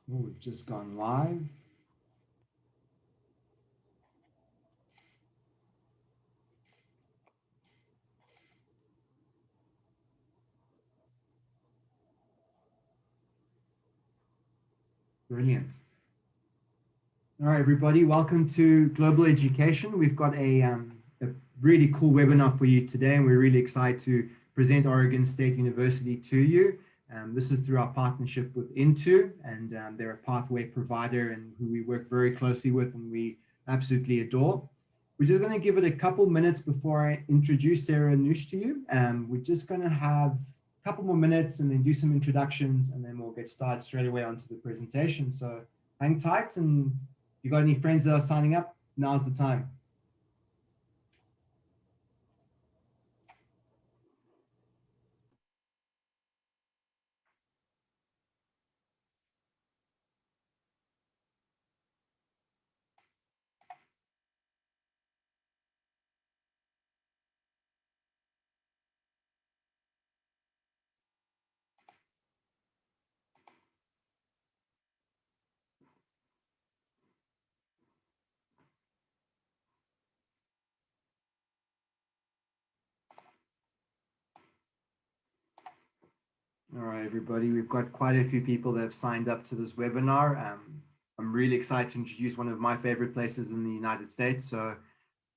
Oh, we've just gone live. Brilliant. All right, everybody, welcome to Global Education. We've got a really cool webinar for you today, and we're really excited to present Oregon State University to you. This is through our partnership with Into, and they're a pathway provider and who we work very closely with and we absolutely adore. We're just going to give it a couple minutes before I introduce Sara Nutsch to you. We're just going to have a couple more minutes and then do some introductions, and then we'll get started straight away onto the presentation. So hang tight, and if you got any friends that are signing up, now's the time. All right, everybody, we've got quite a few people that have signed up to this webinar. I'm really excited to introduce one of my favorite places in the United States. So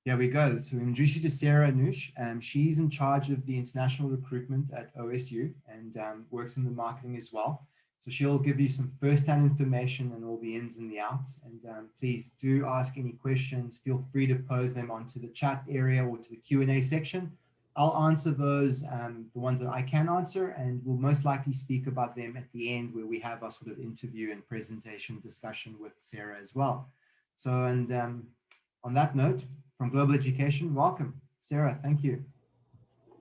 here we go. So we introduce you to Sara Nutsch. She's in charge of the international recruitment at OSU and works in the marketing as well. So she'll give you some first-hand information and all the ins and the outs. And please do ask any questions. Feel free to pose them onto the chat area or to the Q&A section. I'll answer those, the ones that I can answer, and we'll most likely speak about them at the end where we have our sort of interview and presentation discussion with Sara as well. So, and on that note, from Global Education, welcome. Sara, thank you.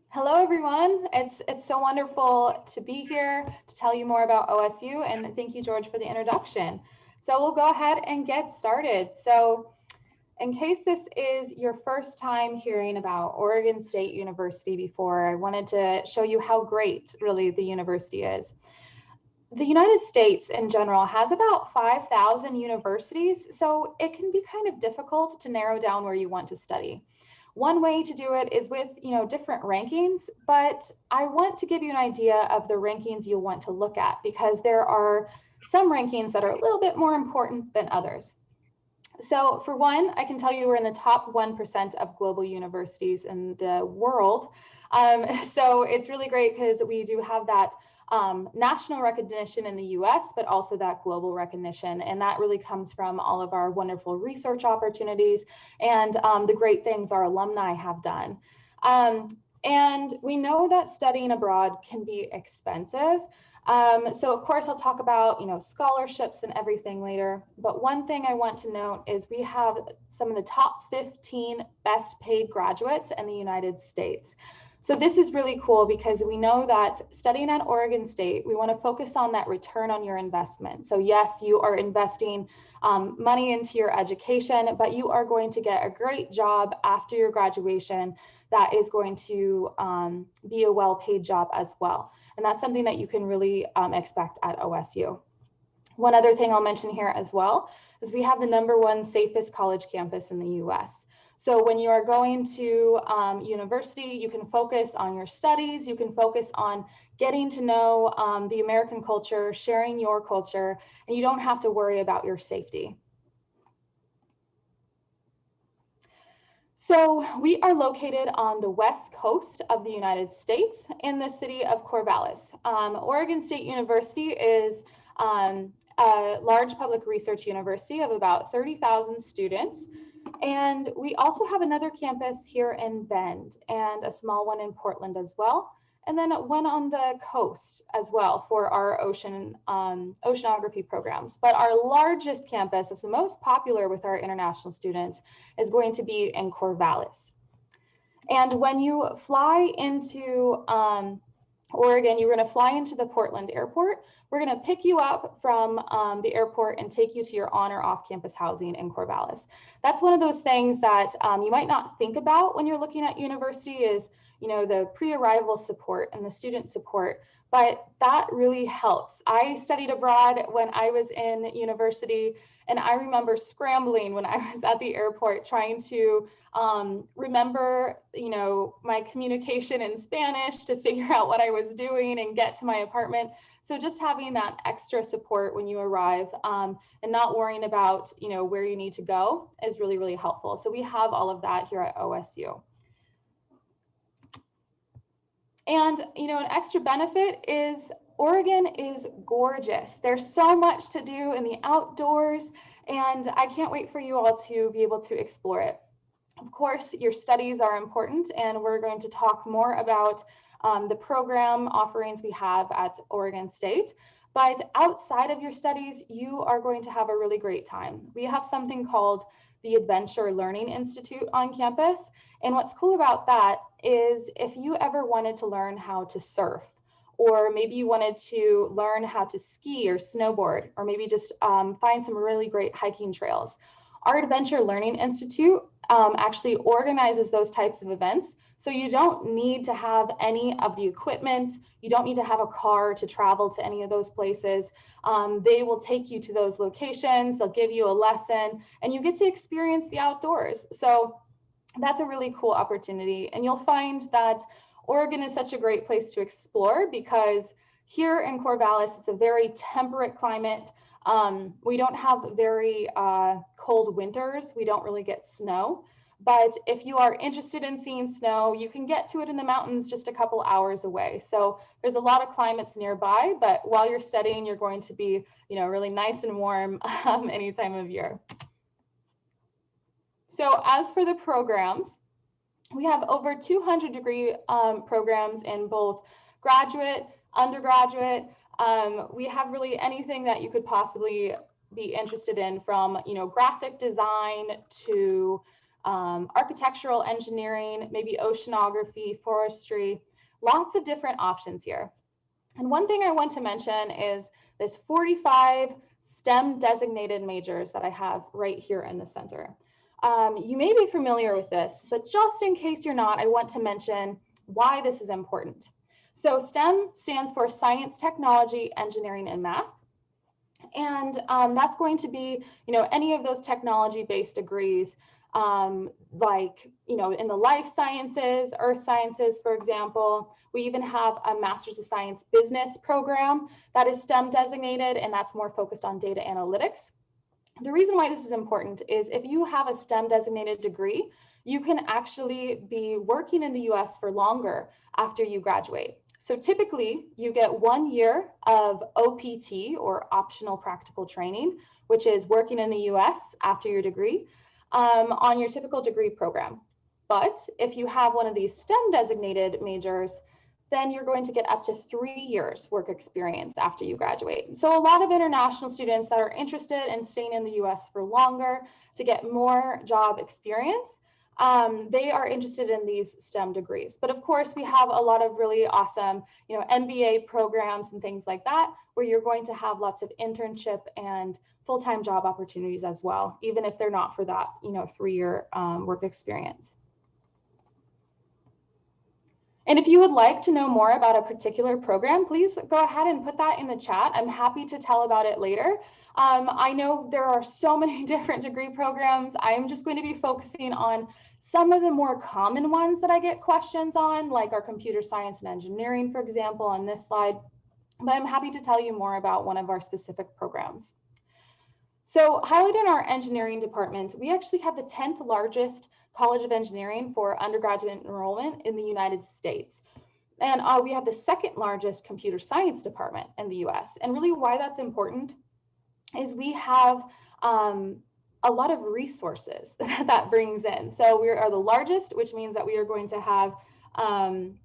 Hello, everyone. It's so wonderful to be here to tell you more about OSU, and thank you, George, for the introduction. So we'll go ahead and get started. So in case this is your first time hearing about Oregon State University before, I wanted to show you how great really the university is. The United States in general has about 5,000 universities, so it can be kind of difficult to narrow down where you want to study. One way to do it is with, different rankings, but I want to give you an idea of the rankings you'll want to look at because there are some rankings that are a little bit more important than others. So for one, I can tell you we're in the top 1% of global universities in the world. So it's really great because we do have that national recognition in the US, but also that global recognition. And that really comes from all of our wonderful research opportunities and the great things our alumni have done. And we know that studying abroad can be expensive. So of course, I'll talk about, scholarships and everything later. But one thing I want to note is we have some of the top 15 best paid graduates in the United States. So this is really cool because we know that studying at Oregon State, we want to focus on that return on your investment. So yes, you are investing money into your education, but you are going to get a great job after your graduation that is going to be a well-paid job as well. And that's something that you can really expect at OSU. One other thing I'll mention here as well is we have the #1 safest college campus in the US. So when you are going to university, you can focus on your studies, you can focus on getting to know the American culture, sharing your culture, and you don't have to worry about your safety. So we are located on the west coast of the United States in the city of Corvallis. Oregon State University is a large public research university of about 30,000 students. And we also have another campus here in Bend and a small one in Portland as well. And then one on the coast as well for our oceanography programs. But our largest campus, is the most popular with our international students, is going to be in Corvallis. And when you fly into Oregon, you're going to fly into the Portland airport. We're going to pick you up from the airport and take you to your on or off campus housing in Corvallis. That's one of those things that you might not think about when you're looking at university is, the pre-arrival support and the student support, but that really helps. I studied abroad when I was in university, and I remember scrambling when I was at the airport trying to remember, my communication in Spanish to figure out what I was doing and get to my apartment. So just having that extra support when you arrive and not worrying about, where you need to go is really, really helpful. So we have all of that here at OSU. And, an extra benefit is Oregon is gorgeous. There's so much to do in the outdoors, and I can't wait for you all to be able to explore it. Of course, your studies are important, and we're going to talk more about the program offerings we have at Oregon State. But outside of your studies, you are going to have a really great time. We have something called the Adventure Learning Institute on campus. And what's cool about that is if you ever wanted to learn how to surf, or maybe you wanted to learn how to ski or snowboard, or maybe just find some really great hiking trails, our Adventure Learning Institute actually organizes those types of events. So you don't need to have any of the equipment. You don't need to have a car to travel to any of those places. They will take you to those locations. They'll give you a lesson, and you get to experience the outdoors. So that's a really cool opportunity. And you'll find that Oregon is such a great place to explore because here in Corvallis, it's a very temperate climate. We don't have very cold winters. We don't really get snow. But if you are interested in seeing snow, you can get to it in the mountains just a couple hours away. So there's a lot of climates nearby, but while you're studying, you're going to be, really nice and warm any time of year. So as for the programs, we have over 200 degree programs in both graduate, undergraduate. We have really anything that you could possibly be interested in, from graphic design to architectural engineering, maybe oceanography, forestry, lots of different options here. And one thing I want to mention is this 45 STEM designated majors that I have right here in the center. You may be familiar with this, but just in case you're not, I want to mention why this is important. So STEM stands for science, technology, engineering, and math. And that's going to be, any of those technology-based degrees, like, in the life sciences, earth sciences, for example. We even have a Master's of Science Business program that is STEM designated, and that's more focused on data analytics. The reason why this is important is if you have a STEM designated degree, you can actually be working in the US for longer after you graduate. So typically you get 1 year of OPT, or optional practical training, which is working in the US after your degree on your typical degree program. But if you have one of these STEM designated majors, then you're going to get up to 3 years work experience after you graduate. So a lot of international students that are interested in staying in the US for longer to get more job experience, they are interested in these STEM degrees. But of course, we have a lot of really awesome, MBA programs and things like that, where you're going to have lots of internship and full-time job opportunities as well, even if they're not for that, 3-year work experience. And if you would like to know more about a particular program, please go ahead and put that in the chat. I'm happy to tell about it later. I know there are so many different degree programs. I'm just going to be focusing on some of the more common ones that I get questions on, like our computer science and engineering, for example, on this slide. But I'm happy to tell you more about one of our specific programs. So highlighted in our engineering department, we actually have the 10th largest College of Engineering for undergraduate enrollment in the United States. And we have the 2nd largest computer science department in the US. And really why that's important is we have a lot of resources that brings in. So we are the largest, which means that we are going to have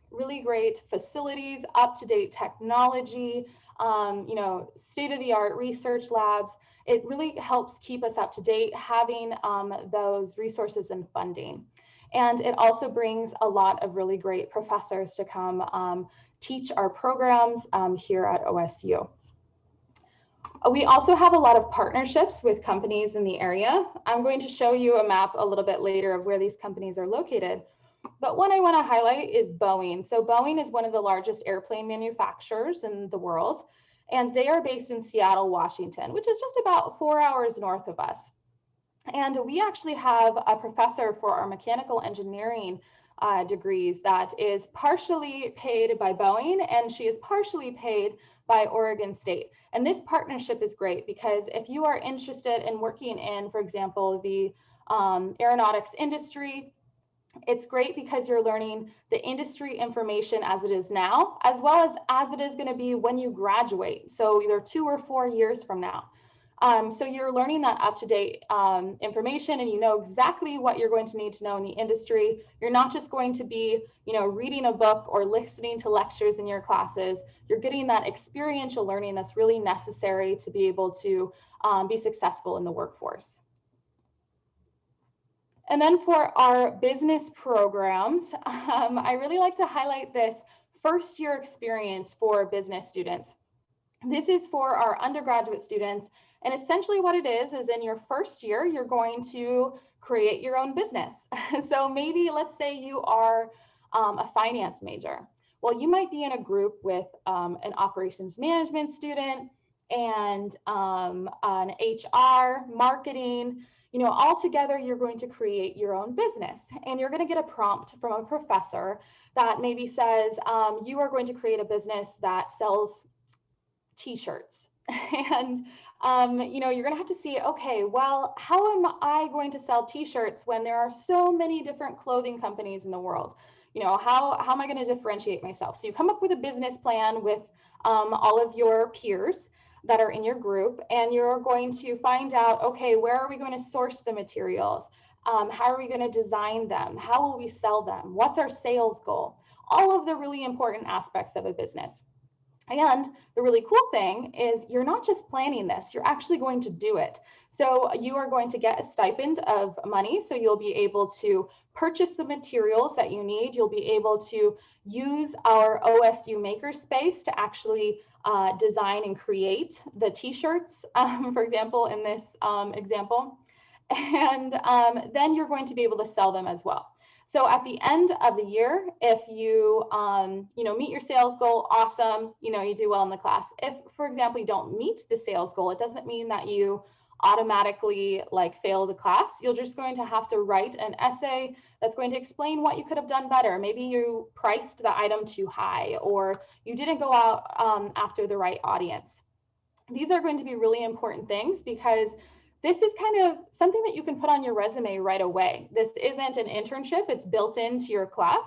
really great facilities, up-to-date technology, state-of-the-art research labs. It really helps keep us up to date having those resources and funding. And it also brings a lot of really great professors to come teach our programs here at OSU. We also have a lot of partnerships with companies in the area. I'm going to show you a map a little bit later of where these companies are located. But one I want to highlight is Boeing. So Boeing is one of the largest airplane manufacturers in the world, and they are based in Seattle, Washington, which is just about 4 hours north of us. And we actually have a professor for our mechanical engineering degrees that is partially paid by Boeing, and she is partially paid by Oregon State. And this partnership is great because if you are interested in working in, for example, the aeronautics industry, it's great because you're learning the industry information as it is now, as well as it is going to be when you graduate. So either 2 or 4 years from now. So you're learning that up-to-date information, and you know exactly what you're going to need to know in the industry. You're not just going to be, reading a book or listening to lectures in your classes. You're getting that experiential learning that's really necessary to be able to be successful in the workforce. And then for our business programs, I really like to highlight this first year experience for business students. This is for our undergraduate students. And essentially what it is in your first year, you're going to create your own business. So maybe let's say you are a finance major. Well, you might be in a group with an operations management student and an HR, marketing, all together you're going to create your own business. And you're going to get a prompt from a professor that maybe says you are going to create a business that sells t-shirts. And you're going to have to see, okay, well, how am I going to sell t-shirts when there are so many different clothing companies in the world? How am I going to differentiate myself? So you come up with a business plan with all of your peers that are in your group, and you're going to find out, okay, where are we going to source the materials? How are we going to design them? How will we sell them? What's our sales goal? All of the really important aspects of a business. And the really cool thing is you're not just planning this, you're actually going to do it. So you are going to get a stipend of money. So you'll be able to purchase the materials that you need. You'll be able to use our OSU makerspace to actually design and create the t-shirts, for example, in this example. And then you're going to be able to sell them as well. So at the end of the year, if you, meet your sales goal, awesome, you do well in the class. If, for example, you don't meet the sales goal, it doesn't mean that you automatically fail the class. You're just going to have to write an essay that's going to explain what you could have done better. Maybe you priced the item too high, or you didn't go out after the right audience. These are going to be really important things because this is kind of something that you can put on your resume right away. This isn't an internship, it's built into your class,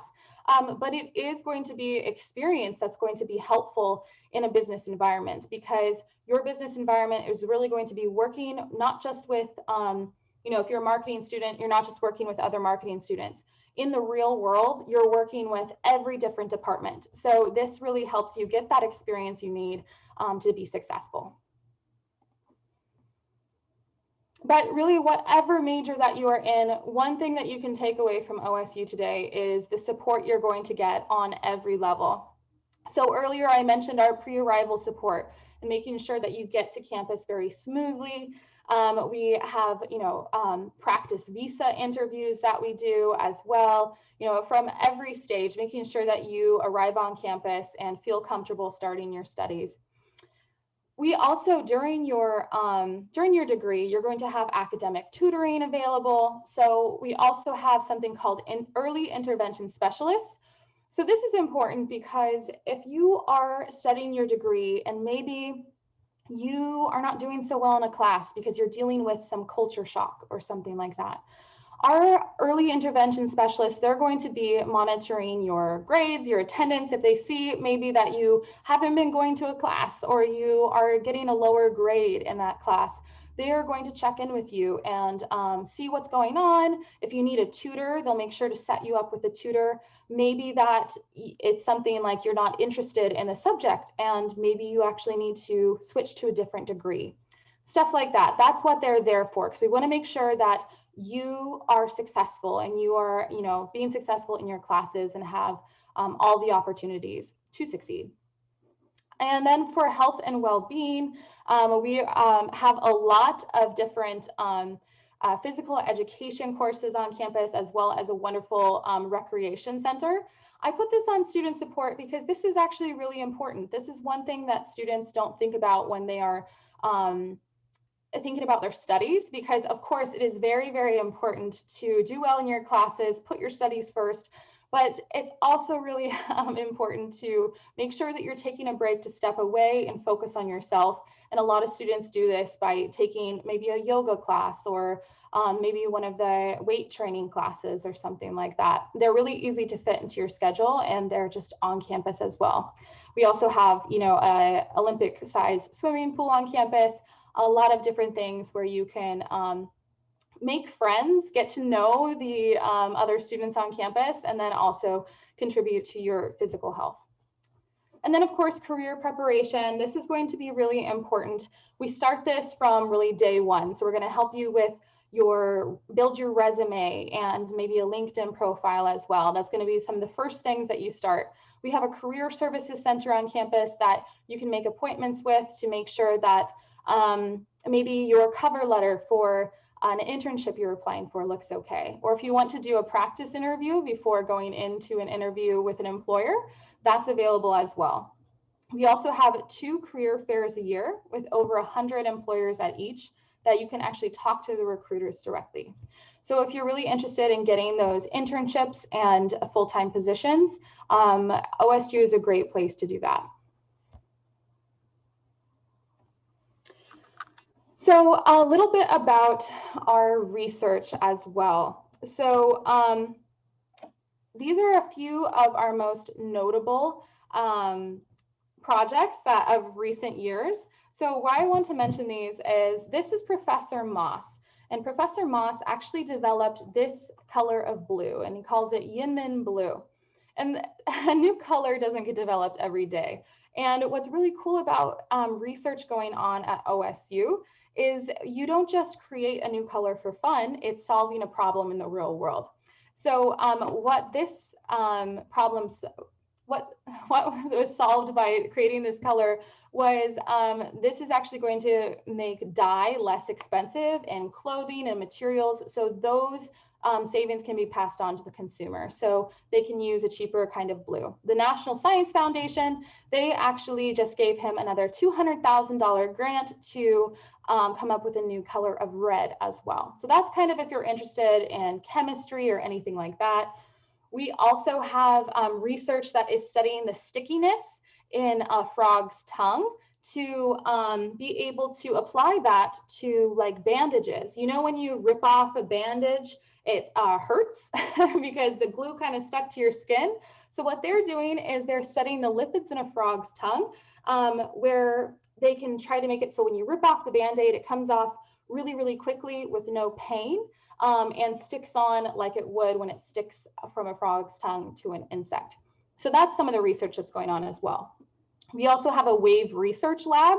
but it is going to be experience that's going to be helpful in a business environment, because your business environment is really going to be working not just with, if you're a marketing student, you're not just working with other marketing students. In the real world, you're working with every different department. So this really helps you get that experience you need to be successful. But really, whatever major that you are in, one thing that you can take away from OSU today is the support you're going to get on every level. So earlier I mentioned our pre-arrival support and making sure that you get to campus very smoothly. We have, practice visa interviews that we do as well, from every stage, making sure that you arrive on campus and feel comfortable starting your studies. We also, during your degree, you're going to have academic tutoring available. So we also have something called an early intervention specialist. So this is important because if you are studying your degree and maybe you are not doing so well in a class because you're dealing with some culture shock or something like that, our early intervention specialists, they're going to be monitoring your grades, your attendance. If they see maybe that you haven't been going to a class or you are getting a lower grade in that class, they are going to check in with you and see what's going on. If you need a tutor, they'll make sure to set you up with a tutor. Maybe that it's something like you're not interested in the subject and maybe you actually need to switch to a different degree. Stuff like that. That's what they're there for, because we want to make sure that you are successful and you are, being successful in your classes and have all the opportunities to succeed. And then for health and well-being, we have a lot of different physical education courses on campus, as well as a wonderful recreation center. I put this on student support because this is actually really important. This is one thing that students don't think about when they are thinking about their studies, because of course it is very, very important to do well in your classes, put your studies first, but it's also really important to make sure that you're taking a break to step away and focus on yourself. And a lot of students do this by taking maybe a yoga class or maybe one of the weight training classes or something like that. They're really easy to fit into your schedule, and they're just on campus as well. We also have, a Olympic size swimming pool on campus, a lot of different things where you can make friends, get to know the other students on campus, and then also contribute to your physical health. And then of course, career preparation. This is going to be really important. We start this from really day one. So we're going to help you with build your resume and maybe a LinkedIn profile as well. That's going to be some of the first things that you start. We have a career services center on campus that you can make appointments with to make sure that maybe your cover letter for an internship you're applying for looks okay. Or if you want to do a practice interview before going into an interview with an employer, that's available as well. We also have 2 career fairs a year with over 100 employers at each that you can actually talk to the recruiters directly. So if you're really interested in getting those internships and full-time positions, OSU is a great place to do that. So a little bit about our research as well. So these are a few of our most notable projects that of recent years. So why I want to mention these is this is Professor Moss, and Professor Moss actually developed this color of blue, and he calls it Yinmin blue. And a new color doesn't get developed every day. And what's really cool about research going on at OSU is you don't just create a new color for fun, it's solving a problem in the real world. So what was solved by creating this color was this is actually going to make dye less expensive and clothing and materials. So those savings can be passed on to the consumer, so they can use a cheaper kind of blue. The National Science Foundation, they actually just gave him another $200,000 grant to come up with a new color of red as well. So that's kind of if you're interested in chemistry or anything like that. We also have research that is studying the stickiness in a frog's tongue to be able to apply that to like bandages. You know, when you rip off a bandage, it hurts because the glue kind of stuck to your skin. So what they're doing is they're studying the lipids in a frog's tongue, where they can try to make it so when you rip off the Band-Aid, it comes off really, really quickly with no pain, and sticks on like it would when it sticks from a frog's tongue to an insect. So that's some of the research that's going on as well. We also have a WAVE research lab.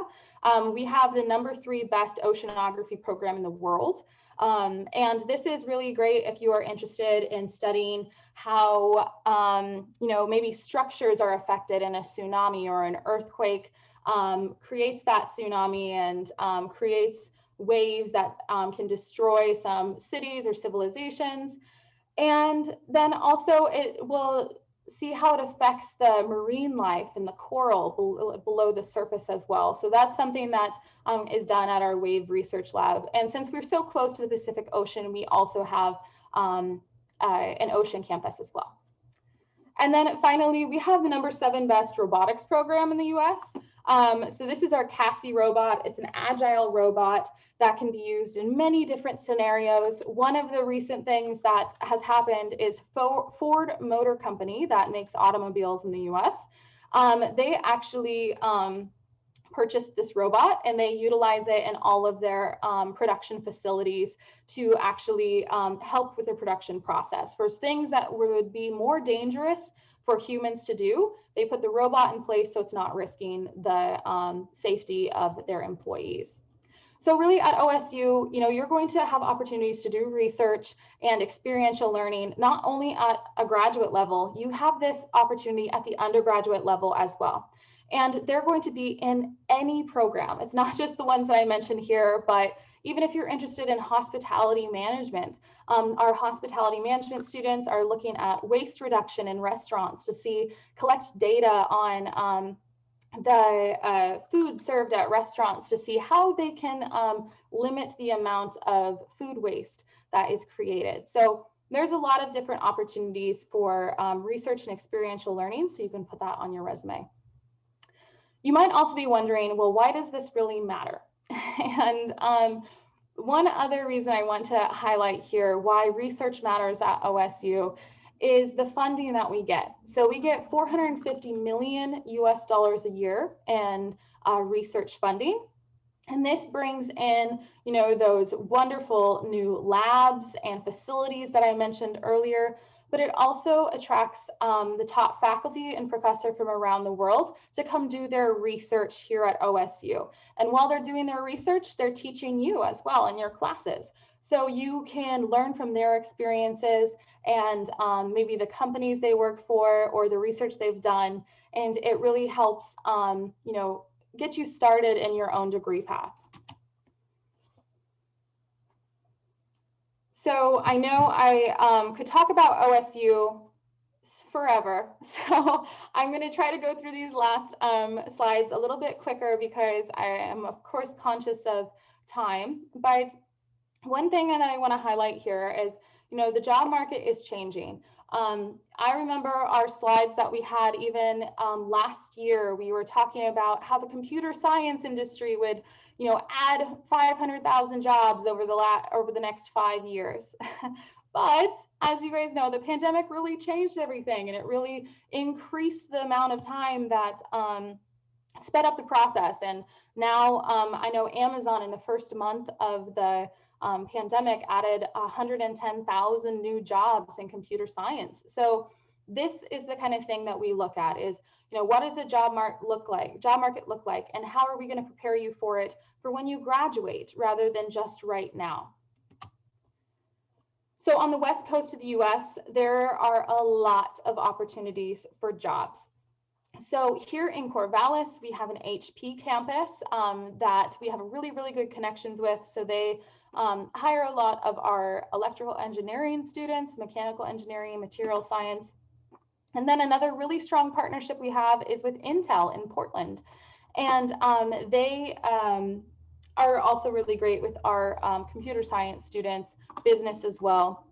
We have the #3 best oceanography program in the world. And this is really great if you are interested in studying how, maybe structures are affected in a tsunami or an earthquake, creates that tsunami and creates waves that can destroy some cities or civilizations. And then also it will see how it affects the marine life and the coral below the surface as well. So that's something that is done at our WAVE research lab. And since we're so close to the Pacific Ocean, we also have an ocean campus as well. And then finally, we have the #7 best robotics program in the US. So this is our Cassie Robot. It's an agile robot that can be used in many different scenarios. One of the recent things that has happened is Ford Motor Company that makes automobiles in the US. They actually purchased this robot and they utilize it in all of their production facilities to actually help with the production process. For things that would be more dangerous for humans to do, they put the robot in place so it's not risking the safety of their employees. So really at OSU, you're going to have opportunities to do research and experiential learning, not only at a graduate level, you have this opportunity at the undergraduate level as well. And they're going to be in any program. It's not just the ones that I mentioned here, but even if you're interested in hospitality management, our hospitality management students are looking at waste reduction in restaurants to collect data on the food served at restaurants to see how they can limit the amount of food waste that is created. So there's a lot of different opportunities for research and experiential learning, so you can put that on your resume. You might also be wondering, well, why does this really matter? And one other reason I want to highlight here why research matters at OSU is the funding that we get. So we get $450 million US a year in research funding. And this brings in, those wonderful new labs and facilities that I mentioned earlier, but it also attracts the top faculty and professor from around the world to come do their research here at OSU. And while they're doing their research, they're teaching you as well in your classes. So you can learn from their experiences and maybe the companies they work for or the research they've done. And it really helps, get you started in your own degree path. So I know I could talk about OSU forever. So I'm going to try to go through these last slides a little bit quicker because I am, of course, conscious of time. But one thing that I want to highlight here is, the job market is changing. I remember our slides that we had even last year. We were talking about how the computer science industry would, add 500,000 jobs over the next 5 years. But as you guys know, the pandemic really changed everything, and it really increased the amount of time that sped up the process. And now I know Amazon in the first month of the pandemic added 110,000 new jobs in computer science. So this is the kind of thing that we look at is, what does the job market look like, and how are we going to prepare you for it for when you graduate rather than just right now? So on the West Coast of the US, there are a lot of opportunities for jobs. So here in Corvallis, we have an HP campus that we have really, really good connections with. So they hire a lot of our electrical engineering students, mechanical engineering, material science. And then another really strong partnership we have is with Intel in Portland. And they are also really great with our computer science students, business as well.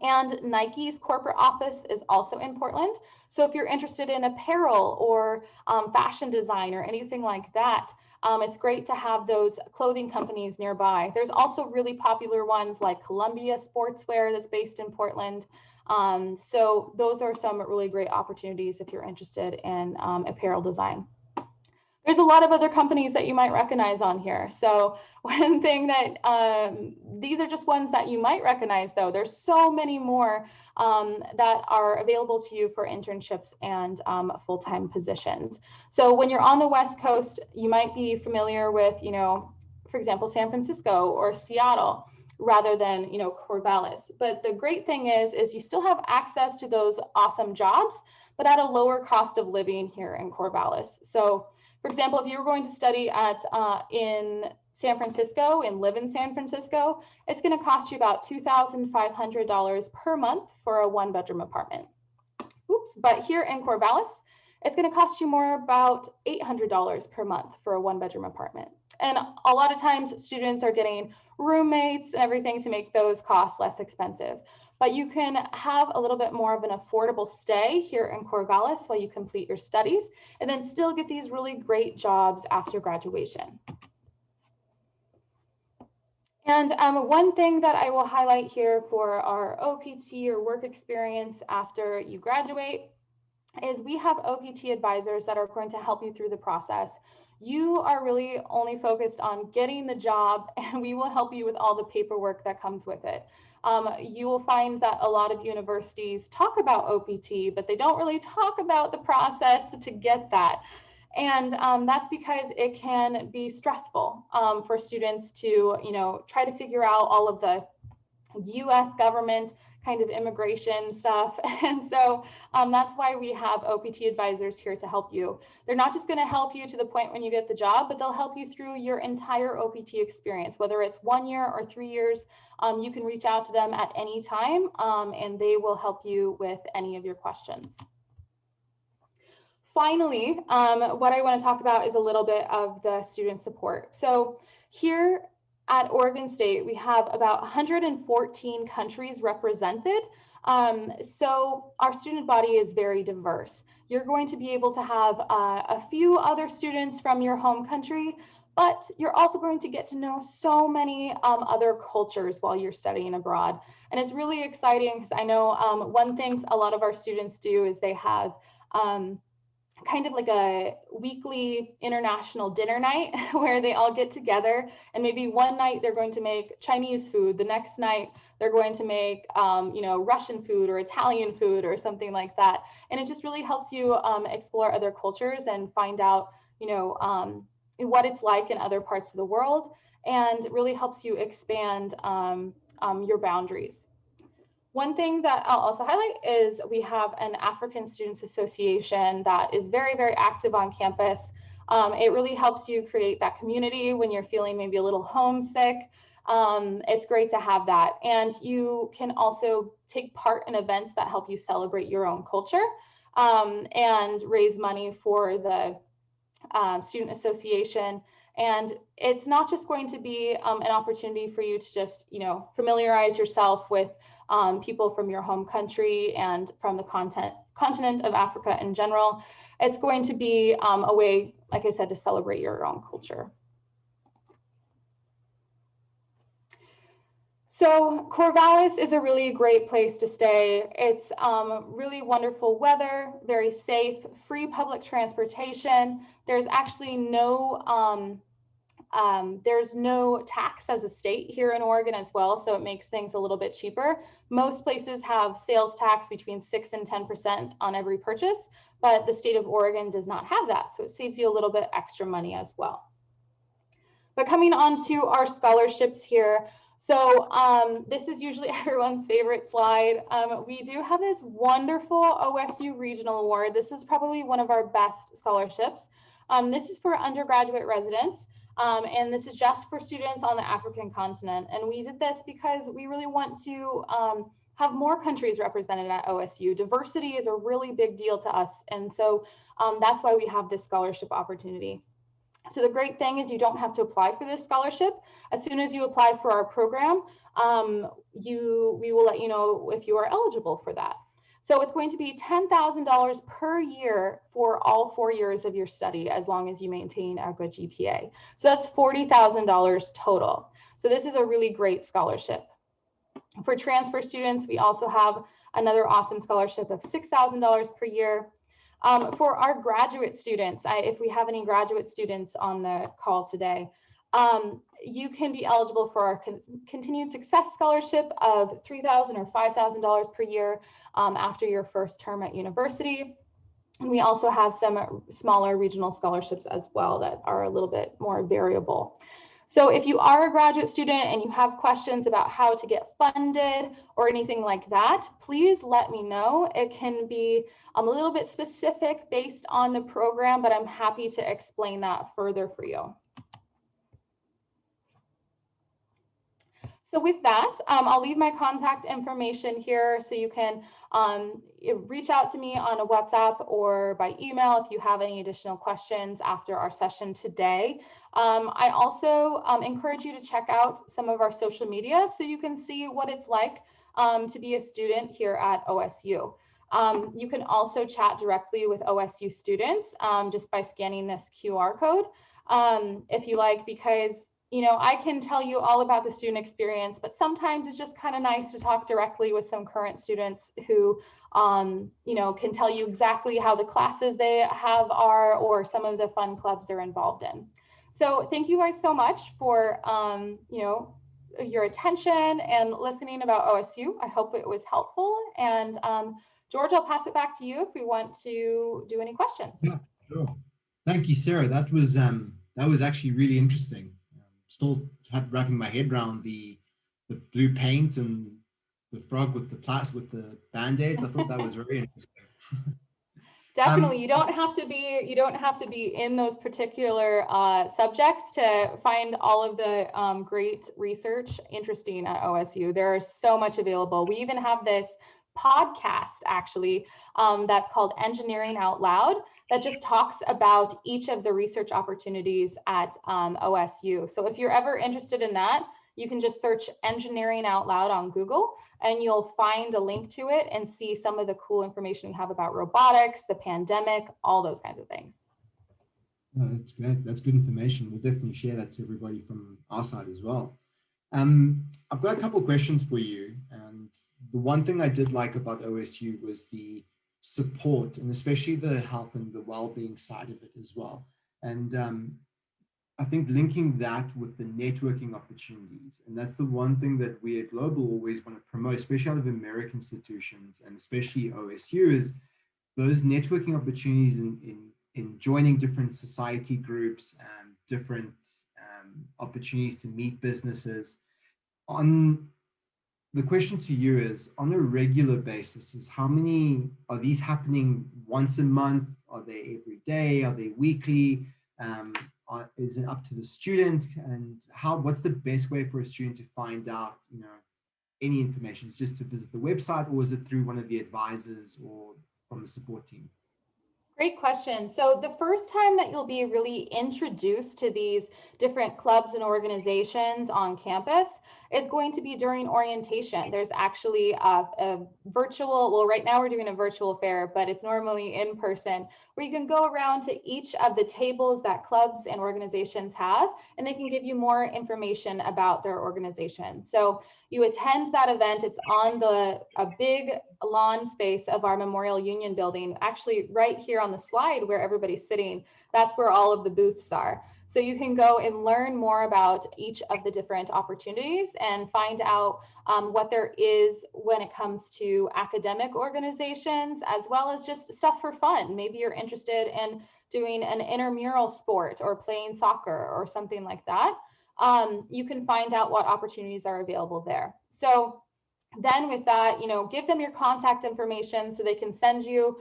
And Nike's corporate office is also in Portland. So if you're interested in apparel or fashion design or anything like that, it's great to have those clothing companies nearby. There's also really popular ones like Columbia Sportswear that's based in Portland. So those are some really great opportunities if you're interested in apparel design. There's a lot of other companies that you might recognize on here. So one thing that, these are just ones that you might recognize though. There's so many more that are available to you for internships and full-time positions. So when you're on the West Coast, you might be familiar with, for example, San Francisco or Seattle rather than, Corvallis. But the great thing is you still have access to those awesome jobs, but at a lower cost of living here in Corvallis. So for example, if you were going to study in San Francisco and live in San Francisco, it's going to cost you about $2,500 per month for a one-bedroom apartment. Oops, but here in Corvallis, it's going to cost you more about $800 per month for a one-bedroom apartment. And a lot of times students are getting roommates and everything to make those costs less expensive. But you can have a little bit more of an affordable stay here in Corvallis while you complete your studies, and then still get these really great jobs after graduation. And one thing that I will highlight here for our OPT or work experience after you graduate is we have OPT advisors that are going to help you through the process. You are really only focused on getting the job, and we will help you with all the paperwork that comes with it. You will find that a lot of universities talk about OPT, but they don't really talk about the process to get that. And that's because it can be stressful for students to, try to figure out all of the US government kind of immigration stuff. And so that's why we have OPT advisors here to help you. They're not just going to help you to the point when you get the job, but they'll help you through your entire OPT experience, whether it's 1 year or 3 years. You can reach out to them at any time, and they will help you with any of your questions. Finally, what I want to talk about is a little bit of the student support. So here at Oregon State, we have about 114 countries represented. So our student body is very diverse. You're going to be able to have a few other students from your home country, but you're also going to get to know so many other cultures while you're studying abroad. And it's really exciting because I know one thing a lot of our students do is they have kind of like a weekly international dinner night where they all get together, and maybe one night they're going to make Chinese food, the next night they're going to make Russian food or Italian food or something like that. And it just really helps you explore other cultures and find out what it's like in other parts of the world, and it really helps you expand your boundaries. One thing that I'll also highlight is we have an African Students Association that is very, very active on campus. It really helps you create that community when you're feeling maybe a little homesick. It's great to have that. And you can also take part in events that help you celebrate your own culture and raise money for the Student Association. And it's not just going to be an opportunity for you to just, familiarize yourself with people from your home country and from the continent of Africa in general. It's going to be a way, like I said, to celebrate your own culture. So Corvallis is a really great place to stay. It's really wonderful weather, very safe, free public transportation. There's actually there's no tax as a state here in Oregon as well, so it makes things a little bit cheaper. Most places have sales tax between 6 and 10% on every purchase, but the state of Oregon does not have that, so it saves you a little bit extra money as well. But coming on to our scholarships here, so this is usually everyone's favorite slide. We do have this wonderful Osu Regional Award. This is probably one of our best scholarships. This is for undergraduate residents. And this is just for students on the African continent. And we did this because we really want to have more countries represented at OSU. Diversity is a really big deal to us. And so that's why we have this scholarship opportunity. So the great thing is you don't have to apply for this scholarship. As soon as you apply for our program, we will let you know if you are eligible for that. So it's going to be $10,000 per year for all 4 years of your study, as long as you maintain a good GPA. So that's $40,000 total. So this is a really great scholarship. For transfer students, we also have another awesome scholarship of $6,000 per year. For our graduate students, if we have any graduate students on the call today, you can be eligible for our continued success scholarship of $3,000 or $5,000 per year after your first term at university. And we also have some smaller regional scholarships as well that are a little bit more variable. So if you are a graduate student and you have questions about how to get funded or anything like that, please let me know. It can be a little bit specific based on the program, but I'm happy to explain that further for you. So with that, I'll leave my contact information here so you can reach out to me on a WhatsApp or by email if you have any additional questions after our session today. I also encourage you to check out some of our social media so you can see what it's like to be a student here at OSU. You can also chat directly with OSU students just by scanning this QR code if you like, because I can tell you all about the student experience, but sometimes it's just kind of nice to talk directly with some current students who, can tell you exactly how the classes they have are or some of the fun clubs they're involved in. So thank you guys so much for, your attention and listening about OSU. I hope it was helpful. And George, I'll pass it back to you if we want to do any questions. Yeah, sure. Thank you, Sarah. That was actually really interesting. Still wrapping my head around the blue paint and frog with the band-aids. I thought that was very interesting. Definitely, you don't have to be in those particular subjects to find all of the great research interesting at OSU. There is so much available. We even have this podcast actually that's called Engineering Out Loud that just talks about each of the research opportunities at OSU. So if you're ever interested in that, you can just search Engineering Out Loud on Google and you'll find a link to it and see some of the cool information we have about robotics, the pandemic, all those kinds of things. No, that's great. That's good information. We'll definitely share that to everybody from our side as well. I've got a couple of questions for you. And the one thing I did like about OSU was the support, and especially the health and the well-being side of it as well. And I think linking that with the networking opportunities, and that's the one thing that we at Global always want to promote, especially out of American institutions and especially OSU, is those networking opportunities in joining different society groups and different opportunities to meet businesses. The question to you is, on a regular basis, is how many are these happening once a month? Are they every day? Are they weekly? Is it up to the student? And what's the best way for a student to find out, any information? Is just to visit the website, or is it through one of the advisors or from the support team? Great question. So the first time that you'll be really introduced to these different clubs and organizations on campus is going to be during orientation. There's actually a virtual, well, right now we're doing a virtual fair, but it's normally in person, where you can go around to each of the tables that clubs and organizations have, and they can give you more information about their organization. So you attend that event. It's on a big lawn space of our Memorial Union building, actually right here on the slide where everybody's sitting. That's where all of the booths are. So you can go and learn more about each of the different opportunities and find out what there is when it comes to academic organizations, as well as just stuff for fun. Maybe you're interested in doing an intramural sport or playing soccer or something like that. You can find out what opportunities are available there. So then with that, give them your contact information so they can send you,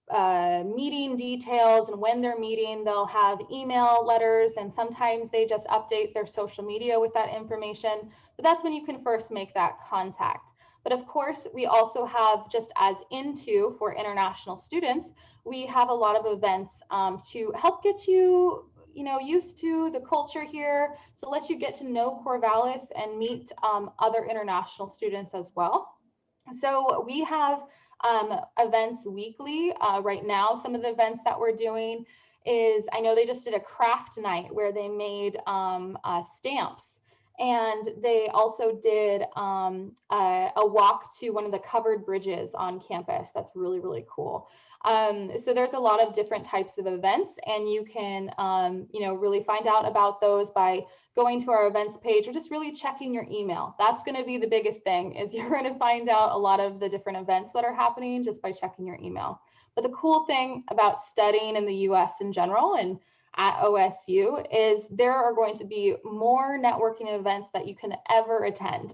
meeting details, and when they're meeting, they'll have email letters, and sometimes they just update their social media with that information. But that's when you can first make that contact. But of course, we also have, just as for international students, we have a lot of events to help get you used to the culture here, to let you get to know Corvallis and meet other international students as well. So we have events weekly. Right now, some of the events that we're doing is, I know they just did a craft night where they made stamps. And they also did a walk to one of the covered bridges on campus. That's really, really cool. So there's a lot of different types of events, and you can, really find out about those by going to our events page or just really checking your email. That's going to be the biggest thing, is you're going to find out a lot of the different events that are happening just by checking your email. But the cool thing about studying in the US in general and at OSU is there are going to be more networking events that you can ever attend.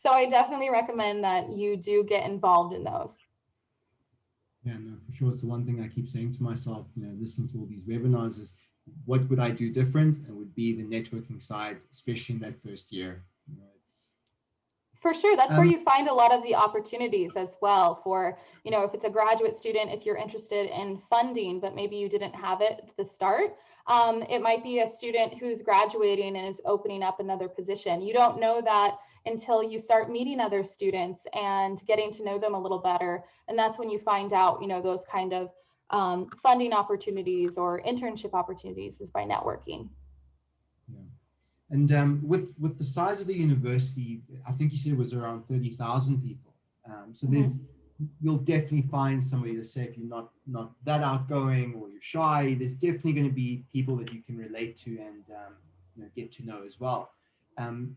So I definitely recommend that you do get involved in those. Yeah, no, for sure. It's the one thing I keep saying to myself, listening to all these webinars, is what would I do different? And it would be the networking side, especially in that first year. For sure. That's where you find a lot of the opportunities as well for, if it's a graduate student, if you're interested in funding, but maybe you didn't have it at the start. It might be a student who's graduating and is opening up another position. You don't know that until you start meeting other students and getting to know them a little better. And that's when you find out, those kind of funding opportunities or internship opportunities, is by networking. Yeah. And with the size of the university, I think you said it was around 30,000 people. So you'll definitely find somebody to say, if you're not that outgoing or you're shy, there's definitely going to be people that you can relate to and get to know as well. With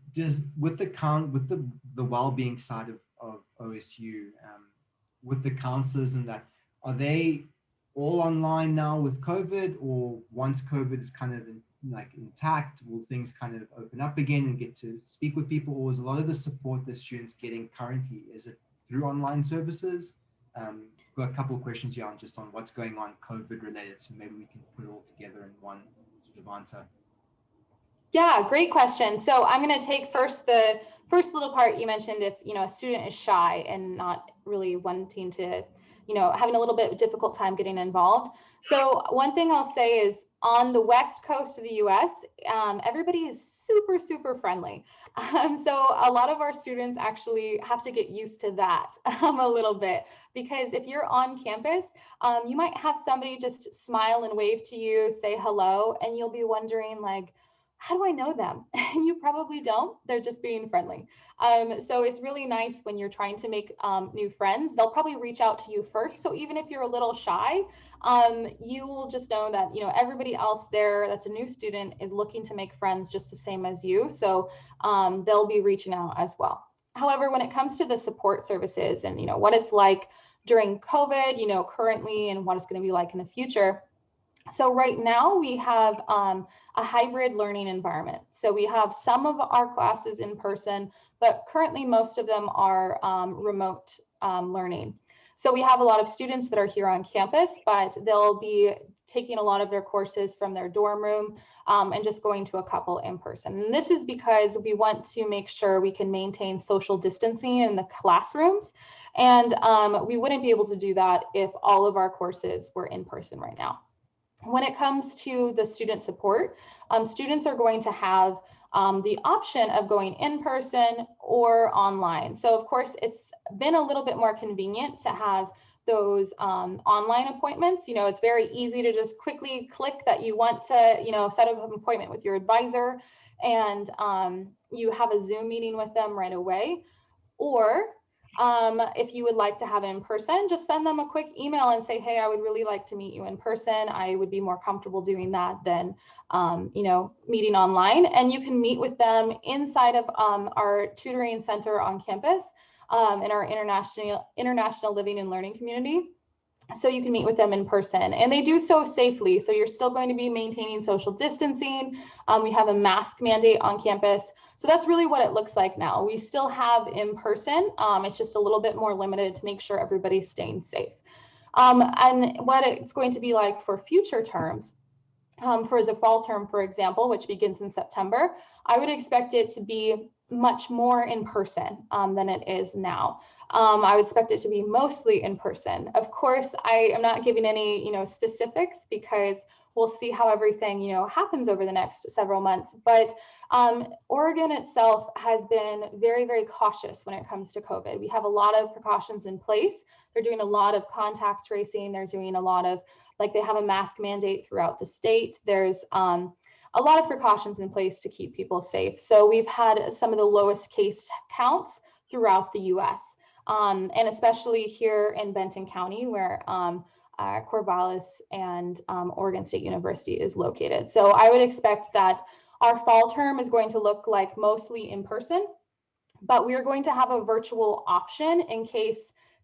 the well-being side of OSU, with the counselors and that, are they all online now with COVID, or once COVID is kind of like intact? Will things kind of open up again and get to speak with people, or is a lot of the support that students getting currently, is it through online services? Got a couple of questions here on just on what's going on COVID related, so maybe we can put it all together in one sort of answer. Yeah, great question. So I'm going to take first the first little part you mentioned. If a student is shy and not really wanting to, having a little bit of difficult time getting involved. So one thing I'll say is on the west coast of the U.S., everybody is super friendly. So a lot of our students actually have to get used to that a little bit, because if you're on campus, you might have somebody just smile and wave to you, say hello, and you'll be wondering like, how do I know them? And you probably don't. They're just being friendly. So it's really nice when you're trying to make new friends. They'll probably reach out to you first. So even if you're a little shy, you will just know that everybody else there that's a new student is looking to make friends just the same as you. So they'll be reaching out as well. However, when it comes to the support services and what it's like during COVID, currently, and what it's going to be like in the future. So right now we have a hybrid learning environment. So we have some of our classes in person, but currently most of them are remote learning. So we have a lot of students that are here on campus, but they'll be taking a lot of their courses from their dorm room and just going to a couple in person. And this is because we want to make sure we can maintain social distancing in the classrooms. And we wouldn't be able to do that if all of our courses were in person right now. When it comes to the student support, students are going to have the option of going in person or online. So of course, it's been a little bit more convenient to have those online appointments. It's very easy to just quickly click that you want to, set up an appointment with your advisor, and you have a Zoom meeting with them right away. Or if you would like to have it in person, just send them a quick email and say, hey, I would really like to meet you in person. I would be more comfortable doing that than, meeting online. And you can meet with them inside of our tutoring center on campus in our international living and learning community. So you can meet with them in person, and they do so safely. So you're still going to be maintaining social distancing. We have a mask mandate on campus. So that's really what it looks like now. We still have in person. It's just a little bit more limited to make sure everybody's staying safe. And what it's going to be like for future terms, for the fall term, for example, which begins in September, I would expect it to be much more in person than it is now. I would expect it to be mostly in person. Of course, I am not giving any, specifics, because we'll see how everything, happens over the next several months. But Oregon itself has been very cautious when it comes to COVID. We have a lot of precautions in place. They're doing a lot of contact tracing. They're doing a lot of, they have a mask mandate throughout the state. There's a lot of precautions in place to keep people safe. So we've had some of the lowest case counts throughout the US, and especially here in Benton County, where Corvallis and Oregon State University is located. So I would expect that our fall term is going to look like mostly in person, but we're going to have a virtual option in case,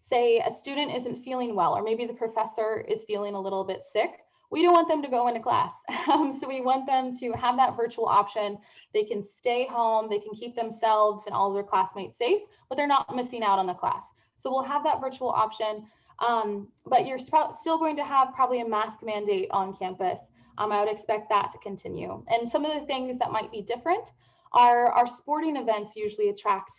say, a student isn't feeling well, or maybe the professor is feeling a little bit sick. We don't want them to go into class. So we want them to have that virtual option. They can stay home, they can keep themselves and all of their classmates safe, but they're not missing out on the class. So we'll have that virtual option, but you're still going to have probably a mask mandate on campus. I would expect that to continue. And some of the things that might be different, our sporting events usually attract,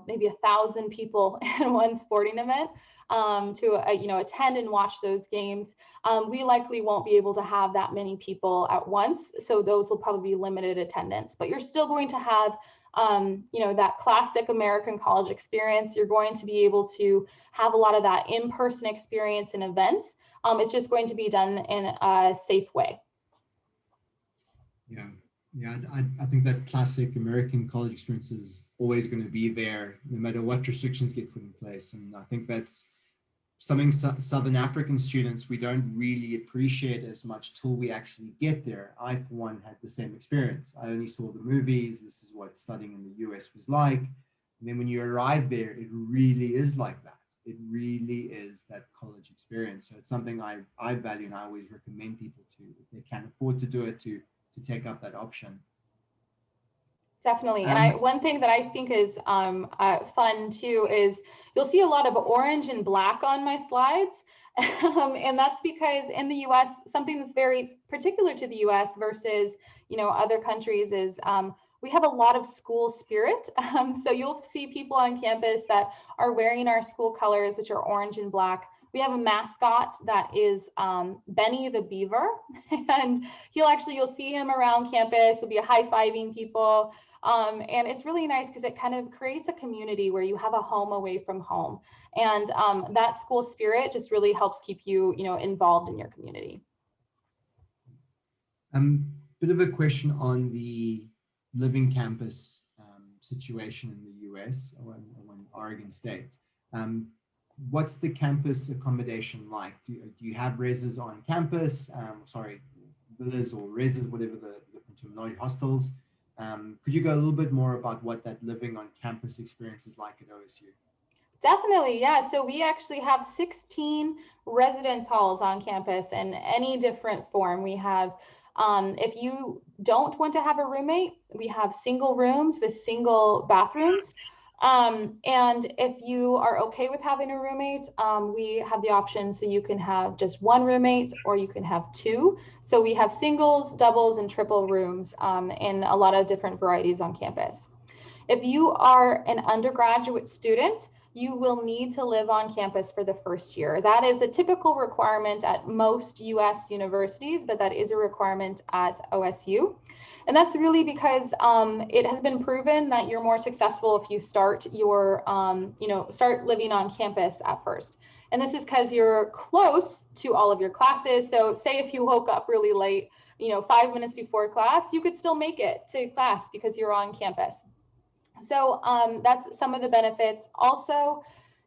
maybe 1,000 people in one sporting event to attend and watch those games. We likely won't be able to have that many people at once, so those will probably be limited attendance. But you're still going to have that classic American college experience. You're going to be able to have a lot of that in-person experience and events. It's just going to be done in a safe way. Yeah, I think that classic American college experience is always going to be there, no matter what restrictions get put in place. And I think that's something Southern African students, we don't really appreciate as much till we actually get there. I, for one, had the same experience. I only saw the movies. This is what studying in the US was like. And then when you arrive there, it really is like that. It really is that college experience. So it's something I value, and I always recommend people to, if they can afford to do it, to take up that option. Definitely. And one thing that I think is fun too is you'll see a lot of orange and black on my slides. And that's because in the US, something that's very particular to the US versus, other countries is we have a lot of school spirit. So you'll see people on campus that are wearing our school colors, which are orange and black. We have a mascot that is Benny the Beaver, and you'll see him around campus. He'll be high-fiving people. And it's really nice because it kind of creates a community where you have a home away from home. And that school spirit just really helps keep you, involved in your community. Bit of a question on the living campus situation in the US or in Oregon State. What's the campus accommodation like? Do you have reses on campus? Villas or reses, whatever the different terminology, hostels. Could you go a little bit more about what that living on campus experience is like at OSU? Definitely, yeah. So we actually have 16 residence halls on campus in any different form. We have, if you don't want to have a roommate, we have single rooms with single bathrooms. And if you are okay with having a roommate, we have the option so you can have just one roommate or you can have two. So we have singles, doubles, and triple rooms in a lot of different varieties on campus. If you are an undergraduate student, you will need to live on campus for the first year. That is a typical requirement at most US universities, but that is a requirement at OSU. And that's really because it has been proven that you're more successful if you start start living on campus at first. And this is because you're close to all of your classes. So say if you woke up really late, 5 minutes before class, you could still make it to class because you're on campus. So that's some of the benefits. Also,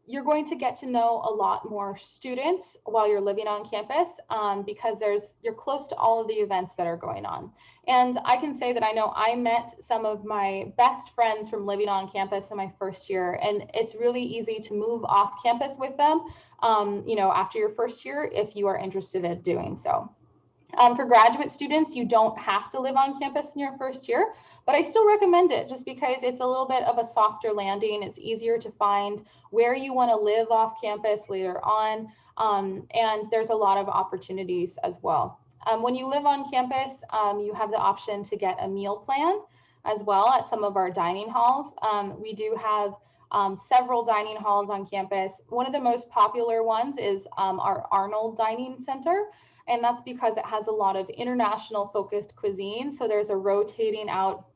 you're going to get to know a lot more students while you're living on campus because you're close to all of the events that are going on. And I can say that I know I met some of my best friends from living on campus in my first year, and it's really easy to move off campus with them, after your first year if you are interested in doing so. For graduate students, you don't have to live on campus in your first year, but I still recommend it just because it's a little bit of a softer landing. It's easier to find where you want to live off campus later on, and there's a lot of opportunities as well. When you live on campus, you have the option to get a meal plan as well at some of our dining halls. We do have several dining halls on campus. One of the most popular ones is our Arnold Dining Center. And that's because it has a lot of international focused cuisine. So there's a rotating out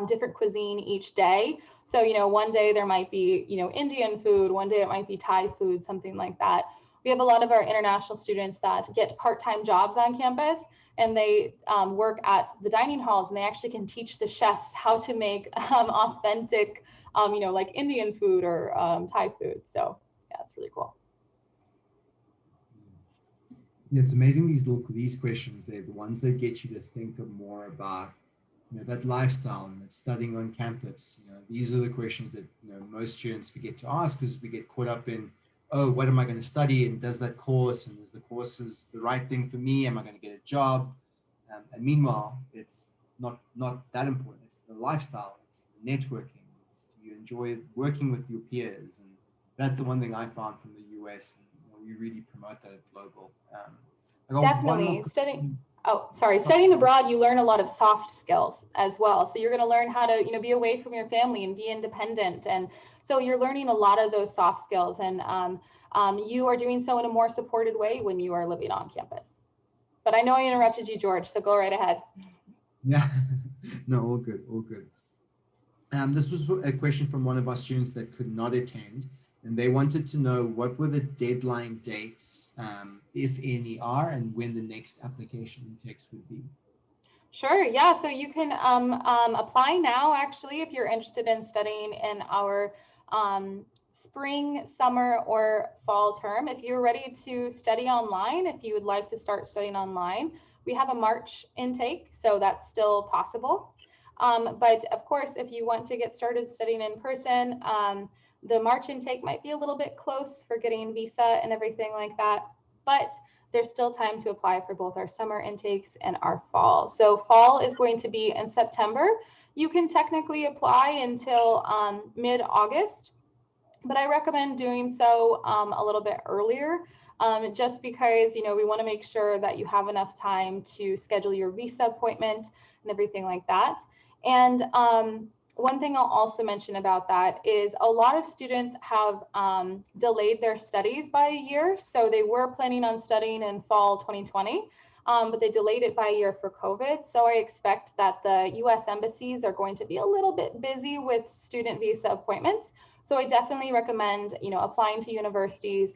different cuisine each day. So, one day there might be, Indian food, one day it might be Thai food, something like that. We have a lot of our international students that get part-time jobs on campus, and they work at the dining halls, and they actually can teach the chefs how to make authentic, like Indian food or Thai food. So yeah, it's really cool. Yeah, it's amazing these questions. They're the ones that get you to think more about that lifestyle and that studying on campus. These are the questions that most students forget to ask because we get caught up in, oh, what am I going to study, and does that course, and is the course is the right thing for me? Am I going to get a job? And meanwhile, it's not that important. It's the lifestyle, it's the networking, it's you enjoy working with your peers, and that's the one thing I found from the US. And we really promote that at global. Definitely studying abroad, you learn a lot of soft skills as well. So you're going to learn how to, be away from your family and be independent. And so you're learning a lot of those soft skills, and you are doing so in a more supported way when you are living on campus. But I know I interrupted you, George, so go right ahead. Yeah, no, all good. This was a question from one of our students that could not attend. And they wanted to know what were the deadline dates, if any are, and when the next application intakes would be. Sure, yeah, so you can apply now, actually, if you're interested in studying in our spring, summer, or fall term. If you're ready to study online, if you would like to start studying online, we have a March intake, so that's still possible. But of course, if you want to get started studying in person, the March intake might be a little bit close for getting visa and everything like that. But there's still time to apply for both our summer intakes and our fall. So fall is going to be in September. You can technically apply until mid-August, but I recommend doing so a little bit earlier, just because, you know, we want to make sure that you have enough time to schedule your visa appointment and everything like that. And one thing I'll also mention about that is a lot of students have delayed their studies by a year. So they were planning on studying in fall 2020, but they delayed it by a year for COVID. So I expect that the US embassies are going to be a little bit busy with student visa appointments. So I definitely recommend, you know, applying to universities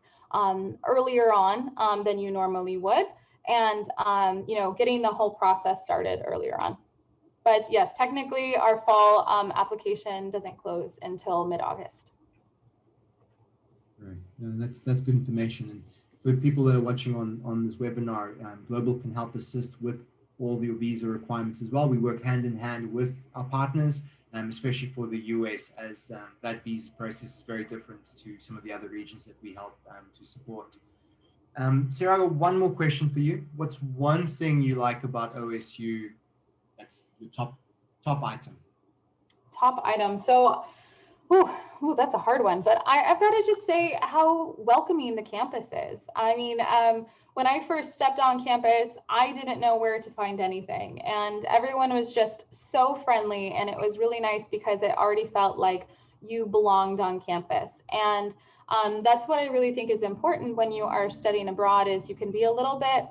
earlier on than you normally would, and you know, getting the whole process started earlier on. But yes, technically our fall application doesn't close until mid-August. Right. No, that's good information. And for people that are watching on this webinar, Global can help assist with all your visa requirements as well. We work hand in hand with our partners, especially for the US, as that visa process is very different to some of the other regions that we help to support. Sarah, I got one more question for you. What's one thing you like about OSU that's the top item? Top item. So, that's a hard one, but I've got to just say how welcoming the campus is. I mean, when I first stepped on campus, I didn't know where to find anything, and everyone was just so friendly, and it was really nice because it already felt like you belonged on campus. And that's what I really think is important when you are studying abroad, is you can be a little bit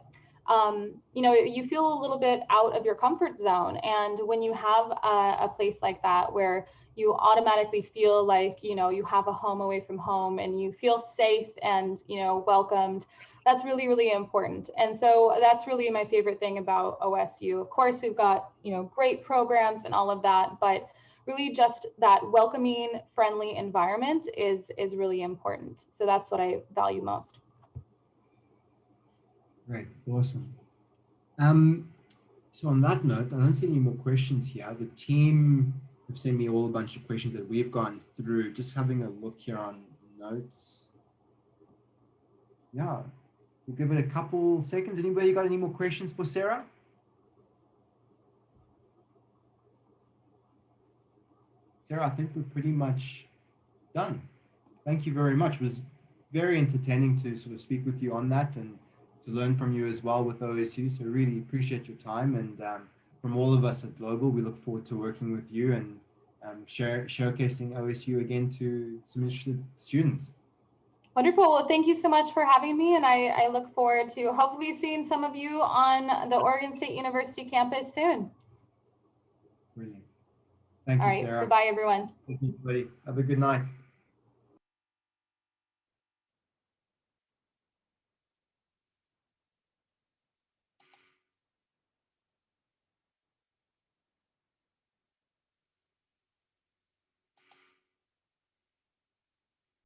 you know, you feel a little bit out of your comfort zone. And when you have a place like that where you automatically feel like, you know, you have a home away from home and you feel safe and, you know, welcomed, that's really, really important. And so that's really my favorite thing about OSU. Of course, we've got, you know, great programs and all of that, but really just that welcoming, friendly environment is really important. So that's what I value most. Great, awesome. So on that note, I don't see any more questions here. The team have sent me all a bunch of questions that we've gone through. Just having a look here on notes. Yeah, we'll give it a couple seconds. Anybody got any more questions for Sarah? Sarah, I think we're pretty much done. Thank you very much. It was very entertaining to sort of speak with you on that and to learn from you as well with OSU. So really appreciate your time. And from all of us at Global, we look forward to working with you and showcasing OSU again to some interested students. Wonderful. Well, thank you so much for having me. And I look forward to hopefully seeing some of you on the Oregon State University campus soon. Brilliant. Thank you, Sarah. Goodbye, everyone. Thank you, everybody. Have a good night.